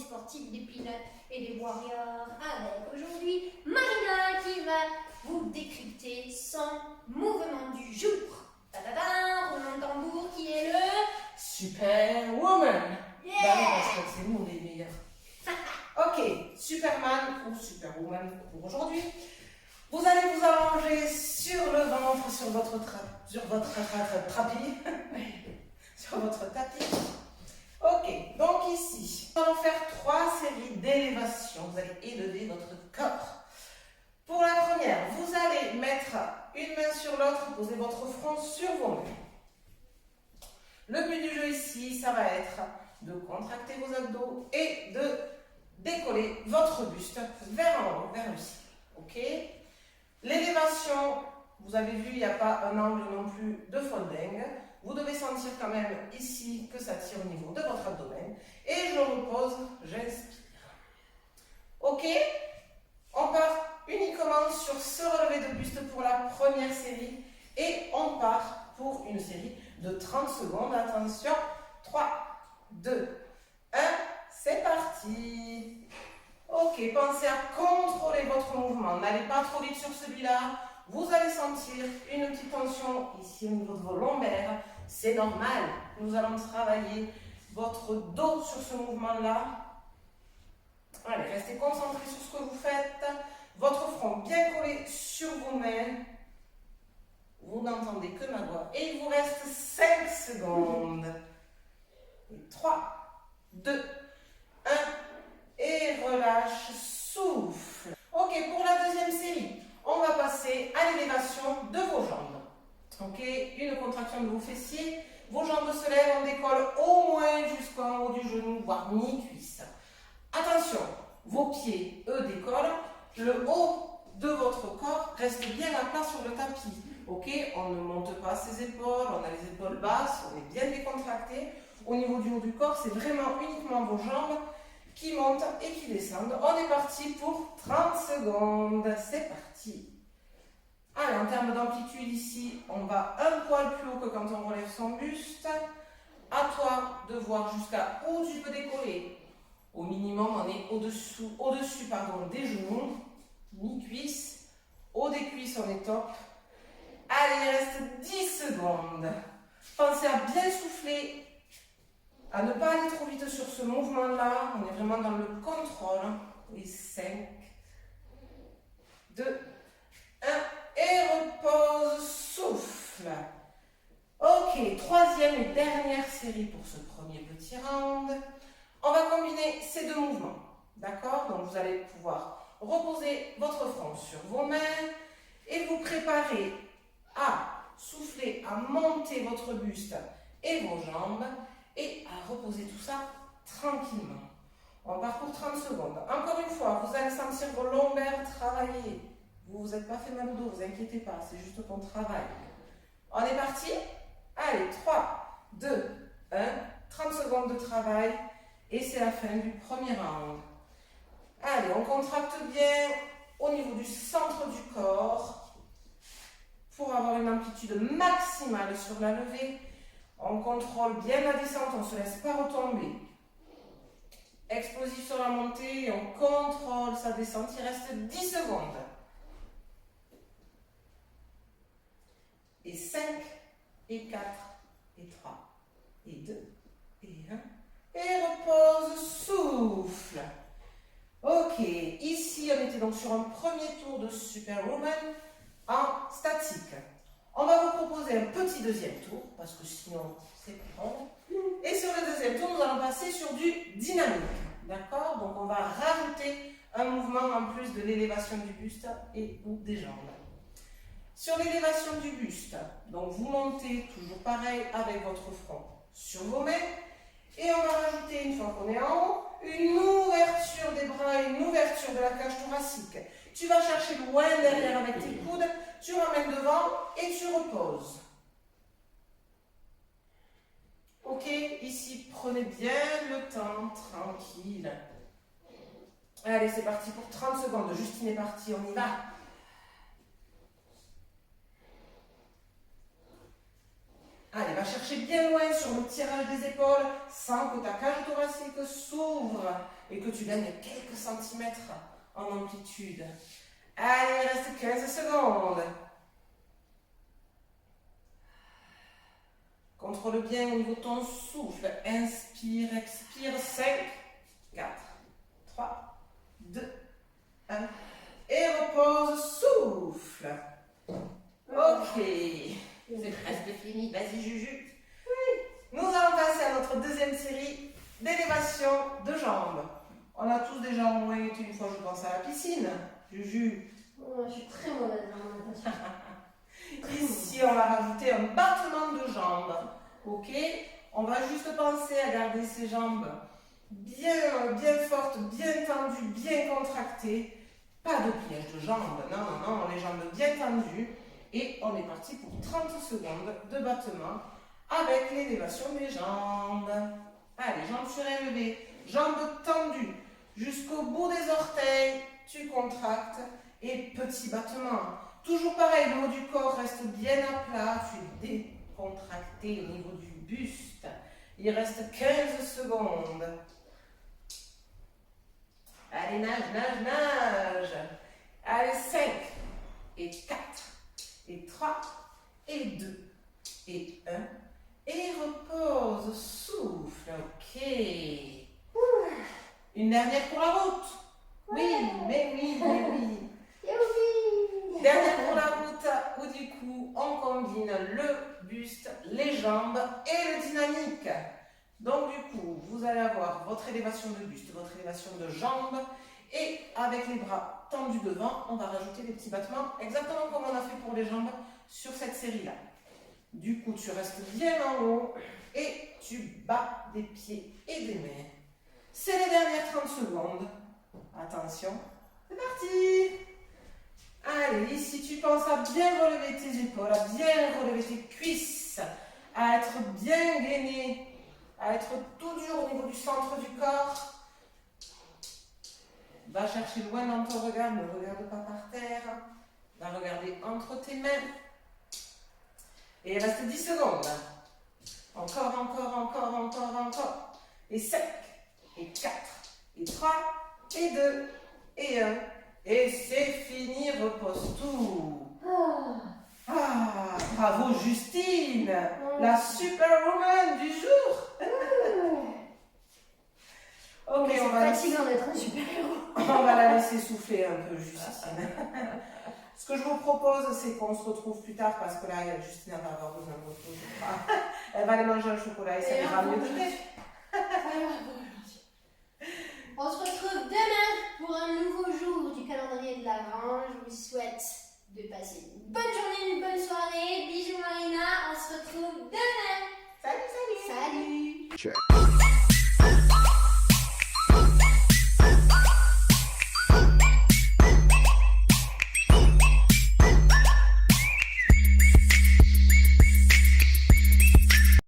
sportifs des Peanuts et des Warriors avec aujourd'hui Marina qui va vous décrypter son mouvement du jour. Ta-da-da, roulement de tambour qui est le Superwoman. Yeah. Bah oui, parce que c'est nous les meilleurs. Ok, Superman ou Superwoman pour aujourd'hui. Vous allez vous allonger sur le ventre, sur votre tapis. Ok, donc ici, nous allons faire 3 séries d'élévation. Vous allez élever votre corps. Pour la première, vous allez mettre une main sur l'autre, poser votre front sur vos mains. Le but du jeu ici, ça va être de contracter vos abdos et de décoller votre buste vers en haut, vers le ciel. Ok? L'élévation, vous avez vu, il n'y a pas un angle non plus de folding. Vous devez sentir quand même ici que ça tire au niveau de votre abdomen. Et je repose, j'inspire. Ok? On part uniquement sur ce relevé de buste pour la première série. Et on part pour une série de 30 secondes. Attention, 3, 2, 1, c'est parti. Ok, pensez à contrôler votre mouvement. N'allez pas trop vite sur celui-là. Vous allez sentir une petite tension ici au niveau de vos lombaires. C'est normal. Nous allons travailler votre dos sur ce mouvement-là. Allez, restez concentrés sur ce que vous faites. Votre front bien collé sur vos mains. Vous n'entendez que ma voix. Et il vous reste 5 secondes. Et 3, 2, 1. Et relâche, souffle. Ok, pour la deuxième série, on va passer à l'élévation de vos jambes. Ok, une contraction de vos fessiers. Vos jambes se lèvent, on décolle au moins jusqu'en haut du genou, voire mi-cuisse. Attention, vos pieds, eux, décollent. Le haut de votre corps reste bien à plat sur le tapis. Ok, on ne monte pas ses épaules, on a les épaules basses, on est bien décontracté. Au niveau du haut du corps, c'est vraiment uniquement vos jambes qui montent et qui descendent. On est parti pour 30 secondes. C'est parti. Allez, en termes d'amplitude ici, on va un poil plus haut que quand on relève son buste. À toi de voir jusqu'à où tu peux décoller. Au minimum, on est au-dessus des genoux, mi-cuisse. Haut des cuisses, on est top. Allez, il reste 10 secondes. Pensez à bien souffler, à ne pas aller trop vite sur ce mouvement-là. On est vraiment dans le contrôle. Et 5, 2, 1. Et repose, souffle. Ok, troisième et dernière série pour ce premier petit round. On va combiner ces deux mouvements. D'accord? Donc vous allez pouvoir reposer votre front sur vos mains et vous préparer à souffler, à monter votre buste et vos jambes et à reposer tout ça tranquillement. On part pour 30 secondes. Encore une fois, vous allez sentir vos lombaires travailler. Vous ne vous êtes pas fait mal au dos, vous inquiétez pas, c'est juste qu'on travaille. On est parti? Allez, 3, 2, 1, 30 secondes de travail et c'est la fin du premier round. Allez, on contracte bien au niveau du centre du corps pour avoir une amplitude maximale sur la levée. On contrôle bien la descente, on ne se laisse pas retomber. Explosif sur la montée, on contrôle sa descente, il reste 10 secondes. Et 5, et 4, et 3, et 2, et 1. Et repose, souffle. Ok, ici on était donc sur un premier tour de Superwoman en statique. On va vous proposer un petit deuxième tour, parce que sinon c'est bon. Et sur le deuxième tour, nous allons passer sur du dynamique. D'accord? Donc on va rajouter un mouvement en plus de l'élévation du buste et ou des jambes. Sur l'élévation du buste, donc vous montez toujours pareil avec votre front sur vos mains. Et on va rajouter, une fois qu'on est en haut, une ouverture des bras et une ouverture de la cage thoracique. Tu vas chercher loin derrière avec tes coudes, tu ramènes devant et tu reposes. Ok, ici, prenez bien le temps, tranquille. Allez, c'est parti pour 30 secondes. Justine est partie, on y va. Allez, va chercher bien loin sur le tirage des épaules sans que ta cage thoracique s'ouvre et que tu gagnes quelques centimètres en amplitude. Allez, il reste 15 secondes. Contrôle bien au niveau de ton souffle. Inspire, expire. 5, 4, 3, 2, 1. Et repose, souffle. Ok. C'est presque fini. Vas-y, Juju. Nous allons passer à notre deuxième série d'élévation de jambes. On a tous déjà au moins été une fois, je pense, à la piscine. Juju. Oh, je suis très mauvaise en natation. Ici, on va rajouter un battement de jambes. Ok? On va juste penser à garder ses jambes bien fortes, bien tendues, bien contractées. Pas de pliage de jambes. Non, non, non. Les jambes bien tendues. Et on est parti pour 30 secondes de battement avec l'élévation des jambes. Allez, jambes surélevées, jambes tendues. Jusqu'au bout des orteils, tu contractes et petit battement. Toujours pareil, le haut du corps reste bien à plat, tu es décontracté au niveau du buste. Il reste 15 secondes. Allez, nage, nage, nage. Allez, 5 et 4 et 3 et 2 et 1. Et repose, souffle, ok. Une dernière pour la route. Oui, mais oui, mais oui. Dernière pour la route, où du coup, on combine le buste, les jambes et le dynamique. Donc du coup, vous allez avoir votre élévation de buste, votre élévation de jambes. Et avec les bras tendus devant, on va rajouter des petits battements, exactement comme on a fait pour les jambes sur cette série-là. Du coup, tu restes bien en haut et tu bats des pieds et des mains. C'est les dernières 30 secondes. Attention, c'est parti. Allez, ici, tu penses à bien relever tes épaules, à bien relever tes cuisses, à être bien gainé, à être tout dur au niveau du centre du corps. Va chercher loin dans ton regard, ne regarde pas par terre. Va regarder entre tes mains. Et il reste 10 secondes. Encore, encore, encore, encore, encore. Et 5, et 4, et 3, et 2, et 1. Et c'est fini, repose tout. Ah, bravo Justine, la superwoman du jour. Ok, on va fatigant d'être un super-héros. On va la laisser souffler un peu, Justine. Ce que je vous propose, c'est qu'on se retrouve plus tard parce que là, Justine va avoir besoin de repos, je crois. Elle va aller manger un chocolat et ça ira mieux. On se retrouve demain pour un nouveau jour du calendrier de l'Avent. Je vous souhaite de passer une bonne journée, une bonne soirée. Bisous Marina, on se retrouve demain. Salut, salut. Salut. Check.